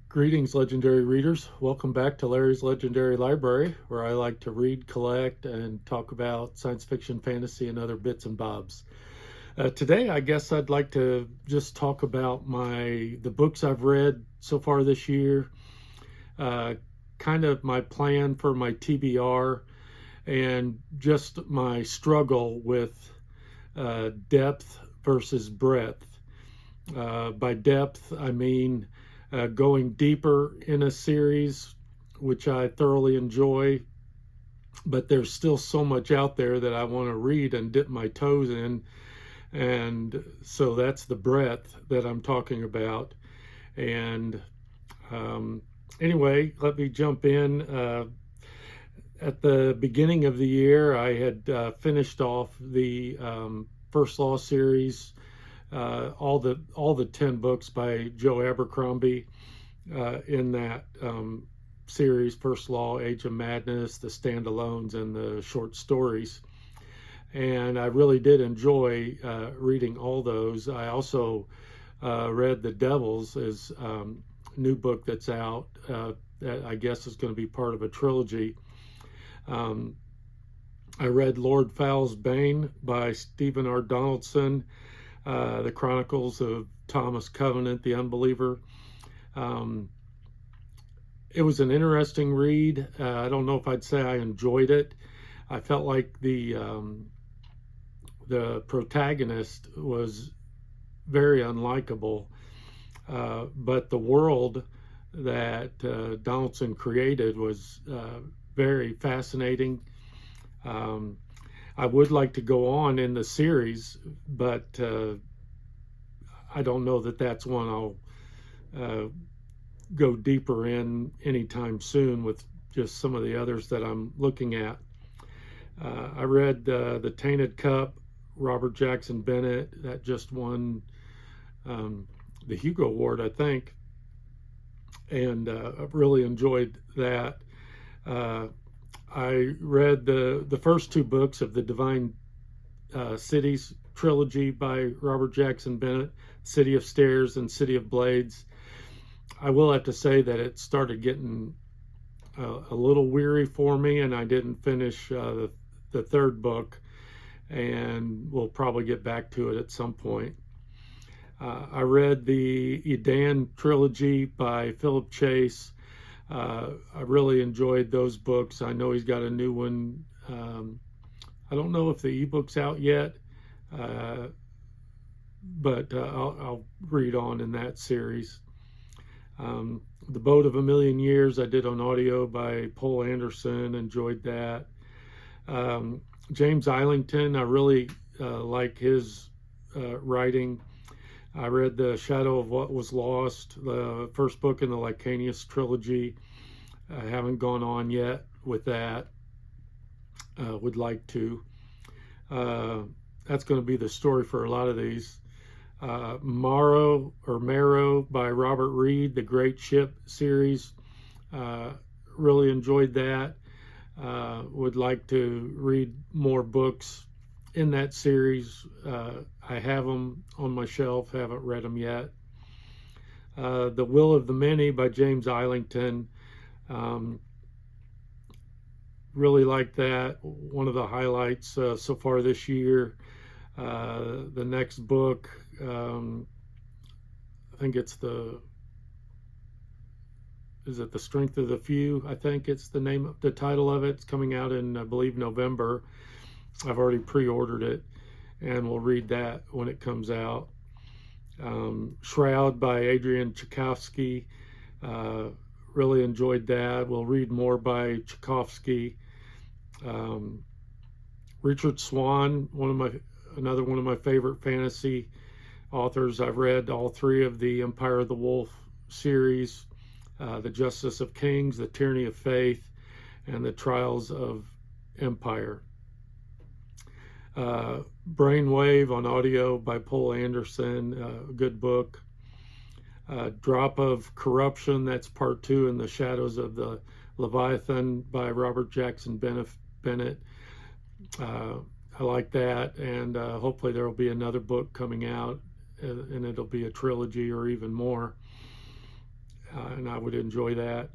Greetings, legendary readers. Welcome back to Larry's Legendary Library, where I like to read, collect, and talk about science fiction, fantasy, and other bits and bobs. Today, I guess I'd like to just talk about the books I've read so far this year, uh, kind of my plan for my TBR, and just my struggle with depth versus breadth. By depth, I mean going deeper in a series, which I thoroughly enjoy, but there's still so much out there that I want to read and dip my toes in. And so that's the breadth that I'm talking about. And um, anyway, let me jump in. At the beginning of the year, I had finished off the First Law series, all the 10 books by Joe Abercrombie in that series: First Law, Age of Madness, the standalones, and the short stories. And I really did enjoy reading all those. I also read The Devils, as new book that's out that I guess is going to be part of a trilogy. Um, I read Lord Fowle's Bane by Stephen R. Donaldson, the Chronicles of Thomas Covenant, the Unbeliever. Um, it was an interesting read. I don't know if I'd say I enjoyed it. I felt like the protagonist was very unlikable, but the world that Donaldson created was very fascinating. Um, I would like to go on in the series, but I don't know that that's one I'll go deeper in anytime soon with just some of the others that I'm looking at. I read The Tainted Cup, Robert Jackson Bennett, that just won the Hugo Award, I think, and I've really enjoyed that. Uh, I read the first two books of the Divine Cities trilogy by Robert Jackson Bennett, City of Stairs and City of Blades. I will have to say that it started getting a little weary for me, and I didn't finish the third book, and we'll probably get back to it at some point. I read the Edan trilogy by Philip Chase. I really enjoyed those books. I know he's got a new one. I don't know if the ebook's out yet, uh, but I'll read on in that series. The Boat of a Million Years I did on audio by Poul Anderson. Enjoyed that. James Islington, I really like his writing. I read The Shadow of What Was Lost, the first book in the Licanius trilogy. I haven't gone on yet with that. Would like to. That's going to be the story for a lot of these. Marrow by Robert Reed, the Great Ship series. Really enjoyed that. Would like to read more books in that series. I have them on my shelf, haven't read them yet. The Will of the Many by James Islington. Really like that. One of the highlights so far this year. The next book, I think it's is it The Strength of the Few? I think it's the title of it. It's coming out in, I believe, November. I've already pre-ordered it, and we'll read that when it comes out. Shroud by Adrian Tchaikovsky. Really enjoyed that. We'll read more by Tchaikovsky. Richard Swan, another one of my favorite fantasy authors. I've read all three of the Empire of the Wolf series: The Justice of Kings, The Tyranny of Faith, and The Trials of Empire. Brainwave on audio by Poul Anderson, a good book. Drop of Corruption, that's part 2 in the Shadows of the Leviathan by Robert Jackson Bennett. I like that, and hopefully there will be another book coming out, and it'll be a trilogy or even more. and I would enjoy that.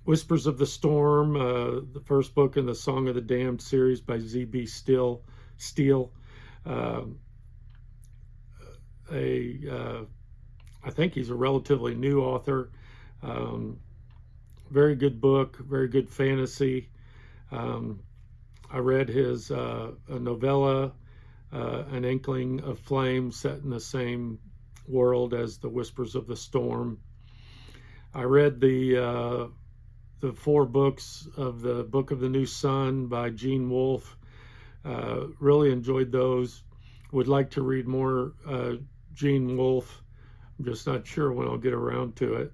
Whispers of the Storm, the first book in the Song of the Damned series by Z.B. Steele. Uh, I think he's a relatively new author. Um, Very good book, very good fantasy. I read his a novella, An Inkling of Flame, set in the same world as The Whispers of the Storm. I read the 4 books of the Book of the New Sun by Gene Wolfe. Really enjoyed those. Would like to read more Gene Wolfe. I'm just not sure when I'll get around to it.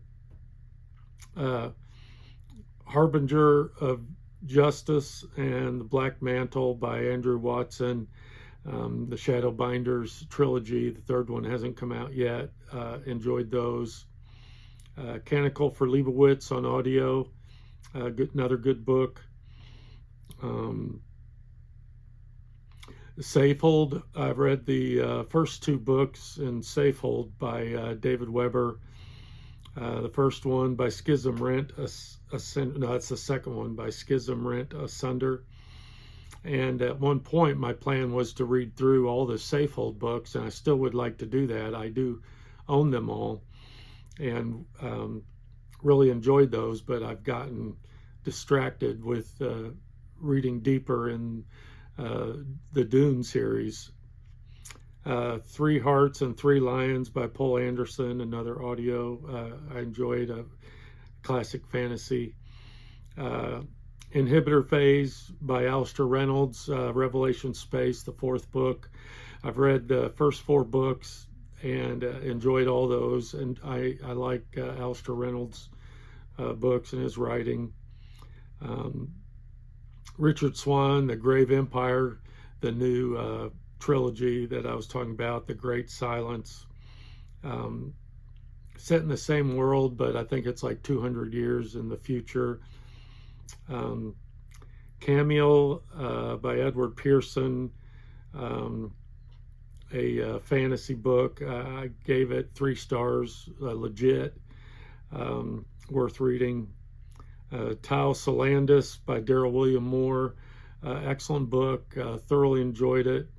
Harbinger of Justice and The Black Mantle by Andrew Watson. The Shadowbinders trilogy, the 3rd one hasn't come out yet. Enjoyed those. Canticle for Leibowitz on audio, another good book. Safehold, I've read the first 2 books in Safehold by David Weber. The first one by Schism Rent, no, that's the second one by Schism Rent Asunder. And at one point, my plan was to read through all the Safehold books, and I still would like to do that. I do own them all, and really enjoyed those, but I've gotten distracted with reading deeper in the Dune series. 3 Hearts and 3 Lions by Poul Anderson, another audio I enjoyed, a classic fantasy. Inhibitor Phase by Alistair Reynolds, Revelation Space, the 4th book. I've read the first 4 books and enjoyed all those, and I like Alistair Reynolds' books and his writing. Richard Swan, The Grave Empire, the new trilogy that I was talking about, The Great Silence. Set in the same world, but I think it's like 200 years in the future. Cameo by Edward Pearson, a fantasy book. I gave it 3 stars, legit, worth reading. Tau Solandis by Darrell William Moore, excellent book, thoroughly enjoyed it.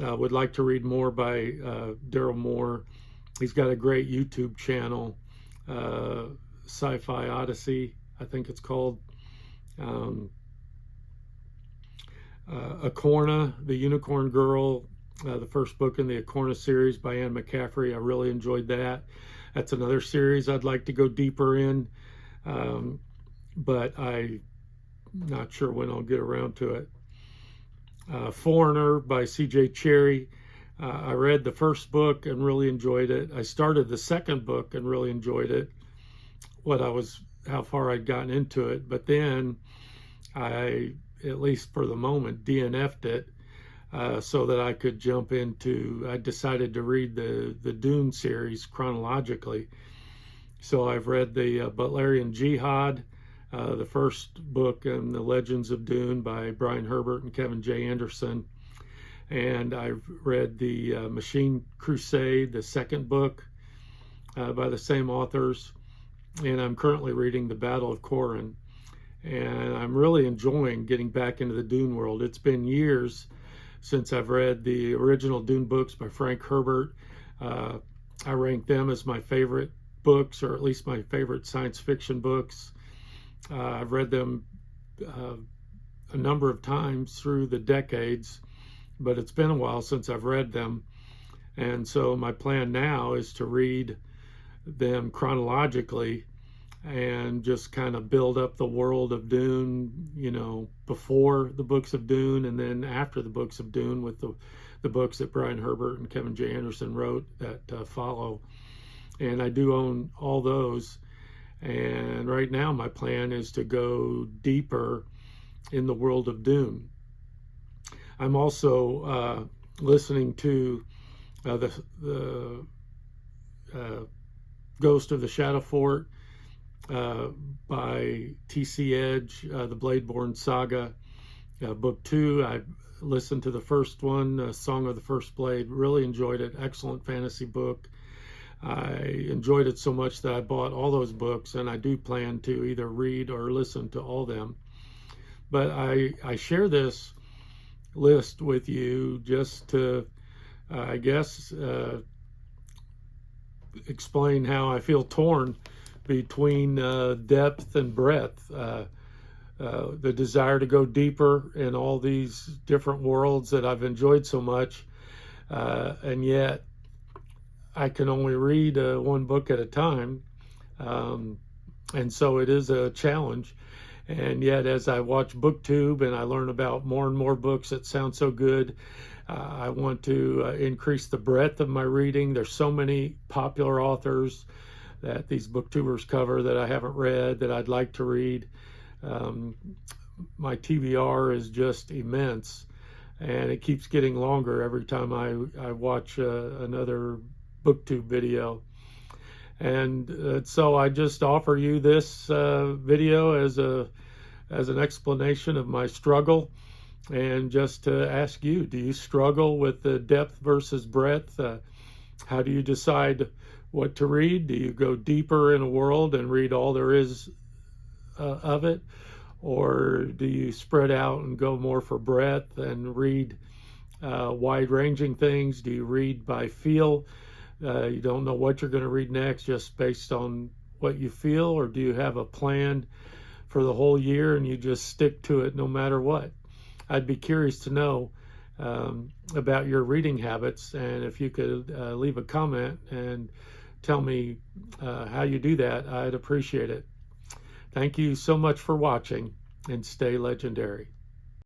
Would like to read more by Darrell Moore. He's got a great YouTube channel, Sci-Fi Odyssey, I think it's called. Acorna, The Unicorn Girl, the first book in the Acorna series by Anne McCaffrey. I really enjoyed that. That's another series I'd like to go deeper in, but I'm not sure when I'll get around to it. Foreigner by C.J. Cherryh. I read the first book and really enjoyed it. I started the second book and really enjoyed it, how far I'd gotten into it, but then I, at least for the moment, DNF'd it so that I could jump into, I decided to read the Dune series chronologically. So I've read the Butlerian Jihad, the first book in the Legends of Dune by Brian Herbert and Kevin J. Anderson. And I've read the Machine Crusade, the second book by the same authors. And I'm currently reading The Battle of Corran. And I'm really enjoying getting back into the Dune world. It's been years since I've read the original Dune books by Frank Herbert. I rank them as my favorite books, or at least my favorite science fiction books. I've read them a number of times through the decades, but it's been a while since I've read them. And so my plan now is to read them chronologically and just kind of build up the world of Dune, before the books of Dune and then after the books of Dune with the books that Brian Herbert and Kevin J. Anderson wrote that follow. And I do own all those. And right now my plan is to go deeper in the world of Dune. I'm also listening to the Ghost of the Shadow Fort by T.C. Edge, the Bladeborn Saga, book 2. I listened to the first one, Song of the First Blade, really enjoyed it, excellent fantasy book. I enjoyed it so much that I bought all those books, and I do plan to either read or listen to all them. But I share this list with you just to, I guess, explain how I feel torn between depth and breadth. The desire to go deeper in all these different worlds that I've enjoyed so much, and yet I can only read one book at a time, and so it is a challenge. And yet, as I watch BookTube and I learn about more and more books that sound so good, I want to increase the breadth of my reading. There's so many popular authors that these booktubers cover that I haven't read that I'd like to read. My TBR is just immense, and it keeps getting longer every time I watch another BookTube video. And so I just offer you this video as an explanation of my struggle, and just to ask you, do you struggle with the depth versus breadth? How do you decide what to read? Do you go deeper in a world and read all there is of it? Or do you spread out and go more for breadth and read wide-ranging things? Do you read by feel? You don't know what you're going to read next just based on what you feel? Or do you have a plan for the whole year and you just stick to it no matter what? I'd be curious to know about your reading habits, and if you could leave a comment and tell me how you do that, I'd appreciate it. Thank you so much for watching, and stay legendary.